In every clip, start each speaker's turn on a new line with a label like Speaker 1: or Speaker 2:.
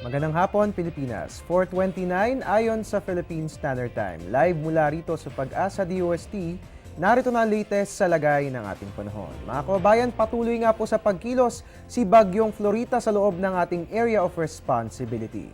Speaker 1: Magandang hapon, Pilipinas. 4:29 ayon sa Philippine Standard Time. Live mula rito sa Pag-asa DOST, narito na ang latest sa lagay ng ating panahon. Mga kababayan, patuloy nga po sa pagkilos si Bagyong Florita sa loob ng ating area of responsibility.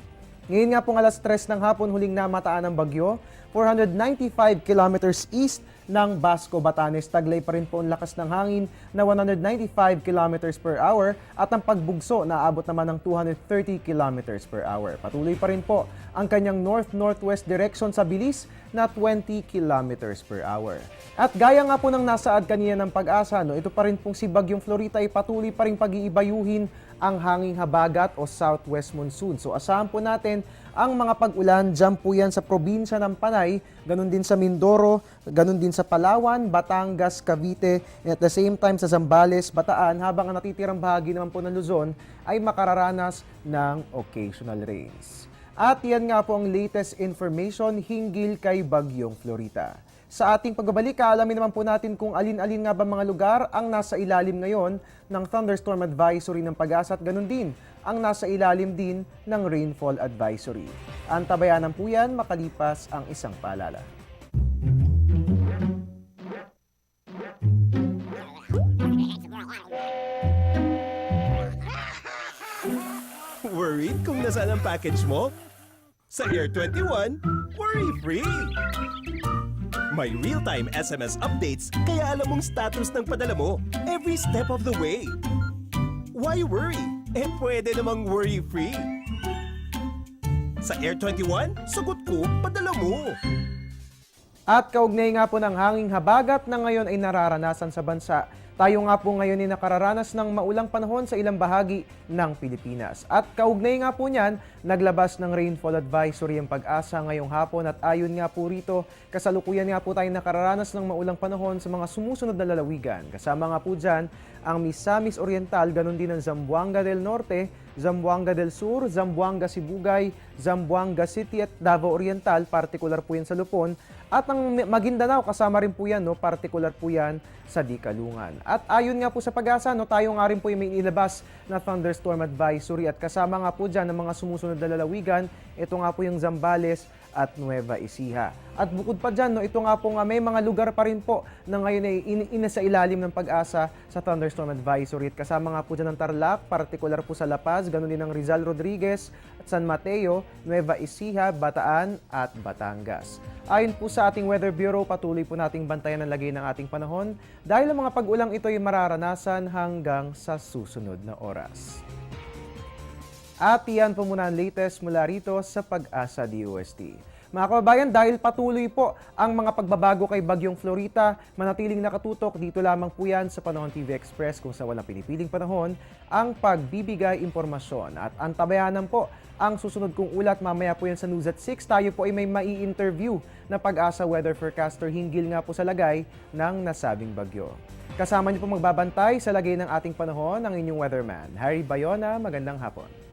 Speaker 1: Ngayon nga pong alas 3 ng hapon huling namataan ng bagyo, 495 kilometers east ng Basco, Batanes. Taglay pa rin po ang lakas ng hangin na 195 kilometers per hour at ang pagbugso na aabot naman ng 230 kilometers per hour. Patuloy pa rin po ang kanyang north-northwest direction sa bilis na 20 kilometers per hour. At gaya nga po ng nasaad kanina ng Pag-asa, ito pa rin pong si Bagyong Florita ay patuloy pa rin pag-iibayuhin ang hanging habagat o southwest monsoon. So asahan po natin ang mga pag-ulan dyan po yan sa probinsya ng Panay, ganun din sa Mindoro, ganun din sa Palawan, Batangas, Cavite, and at the same time sa Zambales, Bataan, habang ang natitirang bahagi naman po ng Luzon ay makararanas ng occasional rains. At yan nga po ang latest information hinggil kay Bagyong Florita. Sa ating pagbabalik, alamin naman po natin kung alin-alin nga ba mga lugar ang nasa ilalim ngayon ng thunderstorm advisory ng Pag-asa at ganun din ang nasa ilalim din ng rainfall advisory. Antabayanan po yan makalipas ang isang paalala.
Speaker 2: Worried kung nasaan ang package mo? Sa Air 21, worry-free! May real-time SMS updates kaya alam mong status ng padala mo every step of the way. Why worry? Pwede namang worry-free. Sa Air 21, sagot ko, padala mo.
Speaker 1: At kaugnay nga po ng hanging habagat na ngayon ay nararanasan sa bansa. Tayo nga po ngayon ay nakararanas ng maulang panahon sa ilang bahagi ng Pilipinas. At kaugnay nga po niyan, naglabas ng rainfall advisory ang Pag-asa ngayong hapon at ayon nga po rito, kasalukuyan nga po tayo nakararanas ng maulang panahon sa mga sumusunod na lalawigan. Kasama nga po dyan ang Misamis Oriental, ganun din ang Zamboanga del Norte, Zamboanga del Sur, Zamboanga Sibugay, Zamboanga City at Davao Oriental, partikular po yan sa Lupon. At ang Maguindanao, kasama rin po yan, partikular po yan sa Dikalungan. At ayon nga po sa Pag-asa, tayo nga rin po yung may inilabas na thunderstorm advisory at kasama nga po dyan ng mga sumusunod na lalawigan, ito nga po yung Zambales at Nueva Ecija. At bukod pa dyan, ito nga po nga may mga lugar pa rin po na ngayon ay inasa ilalim ng Pag-asa sa thunderstorm advisory. At kasama nga po dyan ng Tarlac, partikular po sa La Paz, ganun din ng Rizal Rodriguez at San Mateo, Nueva Ecija, Bataan at Batangas. Ayon po sa ating Weather Bureau, patuloy po nating bantayan ang lagay ng ating panahon dahil ang mga pag-ulang ito ay mararanasan hanggang sa susunod na oras. At iyan po muna ang latest mula rito sa Pag-asa DOST. Mga kababayan, dahil patuloy po ang mga pagbabago kay Bagyong Florita, manatiling nakatutok dito lamang po yan sa Panahon TV Express kung sa walang pinipiling panahon ang pagbibigay impormasyon. At antabayanan po ang susunod kong ulat mamaya po yan sa News at 6. Tayo po ay may mai-interview na Pag-asa weather forecaster hinggil nga po sa lagay ng nasabing bagyo. Kasama niyo po magbabantay sa lagay ng ating panahon ang inyong weatherman, Harry Bayona. Magandang hapon.